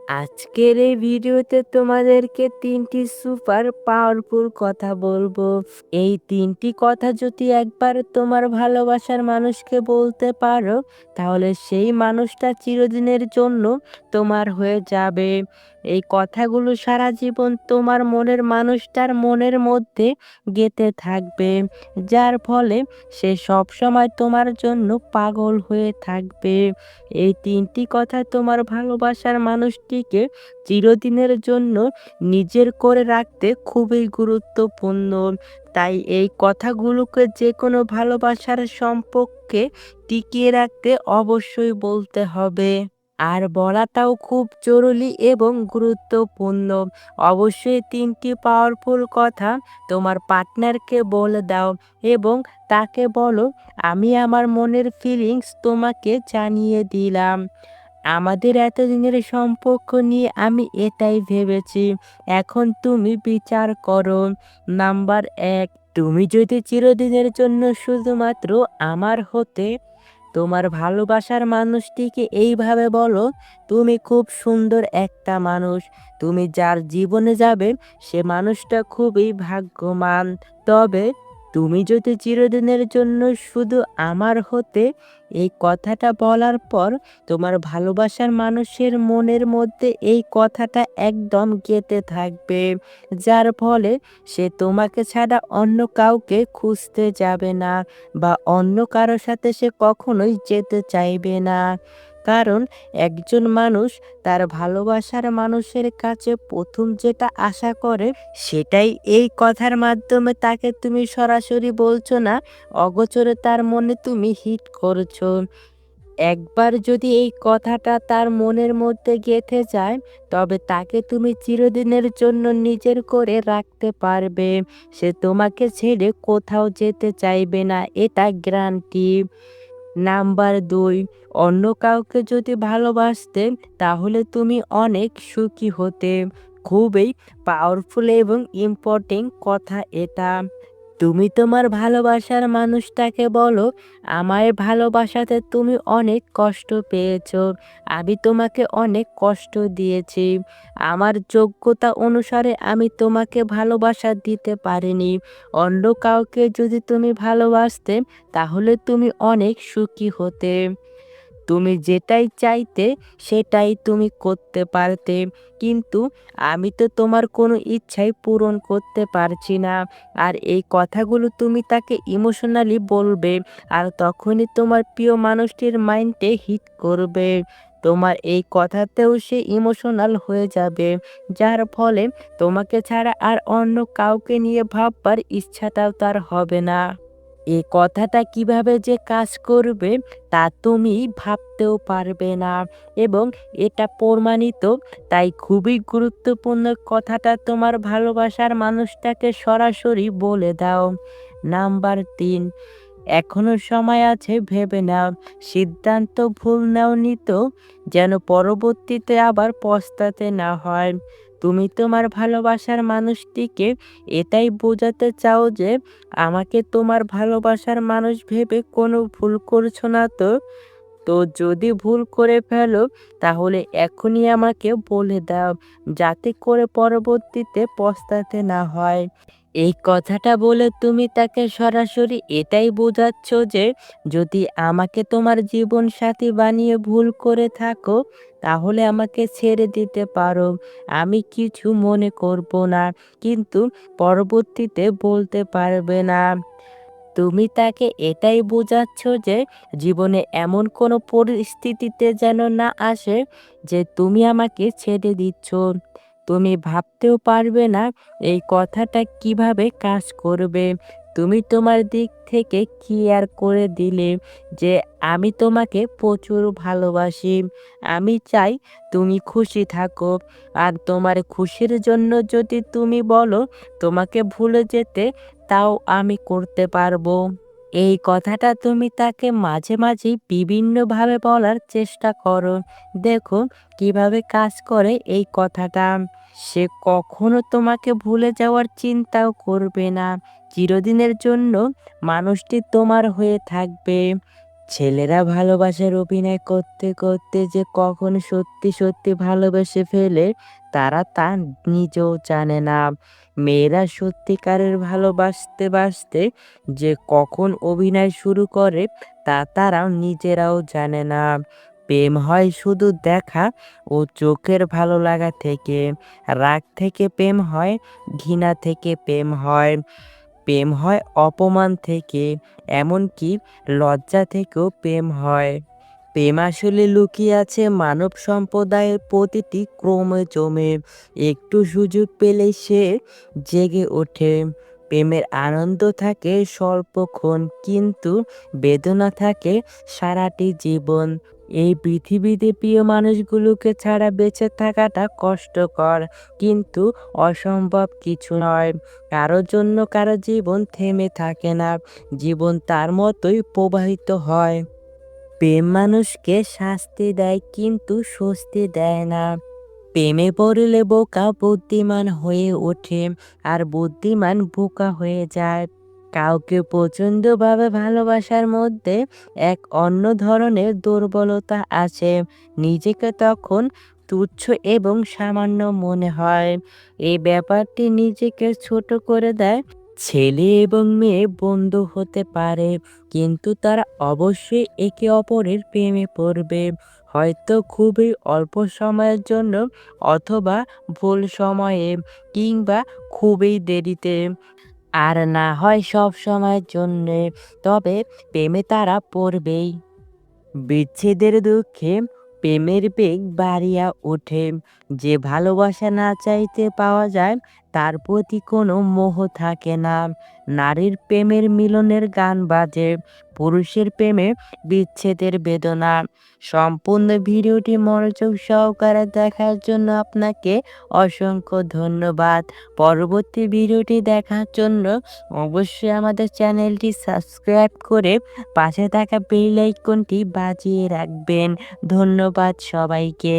আজকের এই ভিডিওতে তোমাদেরকে ৩টি সুপার পাওয়ারফুল কথা বলবো। এই ৩টি কথা যদি একবার তোমার ভালোবাসার মানুষকে বলতে পারো, তাহলে সেই মানুষটা চিরদিনের জন্য তোমার হয়ে যাবে। এই কথাগুলো সারা জীবন তোমার মনের মানুষটার মনের মধ্যে গেঁথে থাকবে, যার ফলে সে সবসময় তোমার জন্য পাগল হয়ে থাকবে। এই ৩টি কথা তোমার ভালোবাসার মানুষটিকে চিরদিনের জন্য নিজের করে রাখতে খুবই গুরুত্বপূর্ণ। তাই এই কথাগুলোকে যেকোনো ভালোবাসার সম্পর্কে টিকিয়ে রাখতে অবশ্যই বলতে হবে। আর বলাটাও খুব জরুরি এবং গুরুত্বপূর্ণ। অবশ্যই ৩টি পাওয়ারফুল কথা তোমার পার্টনারকে বলে দাও এবং তাকে বলো, আমি আমার মনের ফিলিংস তোমাকে জানিয়ে দিলাম। আমাদের এতদিনের সম্পর্ক নিয়ে আমি এটাই ভেবেছি। এখন তুমি বিচার করো। নাম্বার ১, তুমি যদি চিরদিনের জন্য শুধুমাত্র আমার হতে, তোমার ভালোবাসার মানুষটিকে এইভাবে বলো, তুমি খুব সুন্দর একটা মানুষ। তুমি যার জীবনে যাবে সে মানুষটা খুবই ভাগ্যবান। তবে তুমি যদি চিরদিনের জন্য শুধু আমার হতে, এই কথাটা বলার পর তোমার ভালোবাসার মানুষের মনের মধ্যে এই কথাটা একদম গেঁথে থাকবে, যার ফলে সে তোমাকে ছাড়া অন্য কাউকে খুঁজতে যাবে না বা অন্য কারো সাথে সে কখনোই যেতে চাইবে না। কারণ একজন মানুষ তার ভালোবাসার মানুষের কাছে ১ম যেটা আশা করে, সেটাই এই কথার মাধ্যমে তাকে তুমি সরাসরি বলছো না, অগোচরে তার মনে তুমি হিট করছো। একবার যদি এই কথাটা তার মনের মধ্যে গেঁথে যায়, তবে তাকে তুমি চিরদিনের জন্য নিজের করে রাখতে পারবে। সে তোমাকে ছেড়ে কোথাও যেতে চাইবে না, এটা গ্যারান্টি। নাম্বার ২, অন্য কাউকে যদি ভালোবাসতে, তাহলে তুমি অনেক সুখী হতে। খুবই পাওয়ারফুল এবং ইম্পর্টেন্ট কথা এটা। তুমি তোমার ভালোবাসার মানুষটাকে বলো, আমায় ভালোবাসাতে তুমি অনেক কষ্ট পেয়েছো। আমি তোমাকে অনেক কষ্ট দিয়েছি। আমার যোগ্যতা অনুসারে আমি তোমাকে ভালোবাসা দিতে পারিনি। অন্য কাউকে যদি তুমি ভালোবাসতে, তাহলে তুমি অনেক সুখী হতে। তুমি যেটাই চাইতে সেটাই তুমি করতে পারতে। কিন্তু আমি তো তোমার কোনো ইচ্ছাই পূরণ করতে পারছি না। আর এই কথাগুলো তুমি তাকে ইমোশনালি বলবে। আর তখনই তোমার প্রিয় মানুষটির মাইন্ডে হিট করবে। তোমার এই কথাতেও সে ইমোশনাল হয়ে যাবে। যার ফলে তোমাকে ছাড়া আর অন্য কাউকে নিয়ে ভাববার ইচ্ছাটাও তার হবে না। এ কথাটা কিভাবে যে কাজ করবে তা তুমি ভাবতেও পারবে না, এবং এটা প্রমাণিত। তাই খুবই গুরুত্বপূর্ণ কথাটা তোমার ভালোবাসার মানুষটাকে সরাসরি বলে দাও। নাম্বার ৩, এখনো সময় আছে, ভেবে নাও। সিদ্ধান্ত ভুল নাওনি তো, যেন পরবর্তীতে আবার পস্তাতে না হয়। তুমি তোমার ভালোবাসার মানুষটিকে এটাই বোঝাতে চাও যে, আমাকে তোমার ভালোবাসার মানুষ ভেবে কোনো ভুল করছো না তো। তো যদি ভুল করে ফেলো, তাহলে এখনই আমাকে বলে দাও, যাতে করে পরবর্তীতে পস্তাতে না হয়। এই কথাটা বলে তুমি তাকে সরাসরি এটাই বোঝাচ্ছ যে, যদি আমাকে তোমার জীবনসাথী বানিয়ে ভুল করে থাকো, তাহলে আমাকে ছেড়ে দিতে পারো। আমি কিছু মনে করব না, কিন্তু পরবর্তীতে বলতে পারবে না। তুমি তাকে এটাই বোঝাচ্ছ যে, জীবনে এমন কোনো পরিস্থিতিতে যেন না আসে যে তুমি আমাকে ছেড়ে দিচ্ছ। তুমি ভাবতেও পারবে না এই কথাটা কিভাবে কাজ করবে। তুমি তোমার দিক থেকে ক্লিয়ার করে দিলে যে, আমি তোমাকে প্রচুর ভালোবাসি। আমি চাই তুমি খুশি থাকো। আর তোমার খুশির জন্য যদি তুমি বলো তোমাকে ভুলে যেতে, তাও আমি করতে পারবো। এই কথাটা তুমি তাকে মাঝে মাঝেই বিভিন্নভাবে বলার চেষ্টা করো। দেখো কিভাবে কাজ করে এই কথাটা। সে কখনো তোমাকে ভুলে যাওয়ার চিন্তাও করবে না। চিরদিনের জন্য মানুষটি তোমার হয়ে থাকবে। ছেলেরা ভালোবাসার অভিনয় করতে করতে যে কখন সত্যি সত্যি ভালোবেসে ফেলে তারা তা নিজেও জানে না। মেয়েরা সত্যিকারের ভালোবাসতে বাসতে যে কখন অভিনয় শুরু করে তা তারাও নিজেরাও জানে না। প্রেম হয় শুধু দেখা ও চোখের ভালো লাগা থেকে, রাগ থেকে প্রেম হয়, ঘৃণা থেকে প্রেম হয়, প্রেম হয় অপমান থেকে, এমনকি লজ্জা থেকেও প্রেম হয়। প্রেম আসলে লুকিয়ে আছে মানব সম্প্রদায়ের প্রতিটি ক্রোমোজোমে। একটু সুযোগ পেলেই সে জেগে ওঠে। প্রেমের আনন্দ থাকে স্বল্পক্ষণ, কিন্তু বেদনা থাকে সারাটি জীবন। এই পৃথিবীতে প্রিয় মানুষগুলোকে ছাড়া বেঁচে থাকাটা কষ্টকর, কিন্তু অসম্ভব কিছু নয়। কারো জন্য কারো জীবন থেমে থাকে না, জীবন তার মতোই প্রবাহিত হয়। প্রেম মানুষকে শাস্তি দেয় কিন্তু স্বস্তি দেয় না। প্রেমে পড়লে বোকা বুদ্ধিমান হয়ে ওঠে, আর বুদ্ধিমান বোকা হয়ে যায়। কাউকে প্রচণ্ডভাবে ভালোবাসার মধ্যে এক অন্য ধরনের দুর্বলতা আছে। নিজেকে তখন তুচ্ছ এবং সামান্য মনে হয়। এই ব্যাপারটি নিজেকে ছোট করে দেয়। ছেলে এবং মেয়ে বন্ধু হতে পারে, কিন্তু তারা অবশ্যই একে অপরের প্রেমে পড়বে, হয়তো খুবই অল্প সময়ের জন্য, অথবা ভুল সময়ে, কিংবা খুবই দেরিতে, আর না হয় সব সময়ের জন্যে। তবে প্রেমে তারা পড়বেই। বিচ্ছেদের দুঃখে প্রেমের বেগ বাড়িয়া ওঠে। যে ভালোবাসা না চাইতে পাওয়া যায় তার প্রতি কোনো মোহ থাকে না। নারীর প্রেমের মিলনের গান বাজে, পুরুষের প্রেমে বিচ্ছেদের বেদনা। সম্পূর্ণ ভিডিওটি মনোযোগ সহকারে দেখার জন্য আপনাকে অসংখ্য ধন্যবাদ। পরবর্তী ভিডিওটি দেখার জন্য অবশ্যই আমাদের চ্যানেলটি সাবস্ক্রাইব করে পাশে থাকা বেল আইকনটি বাজিয়ে রাখবেন। ধন্যবাদ সবাইকে।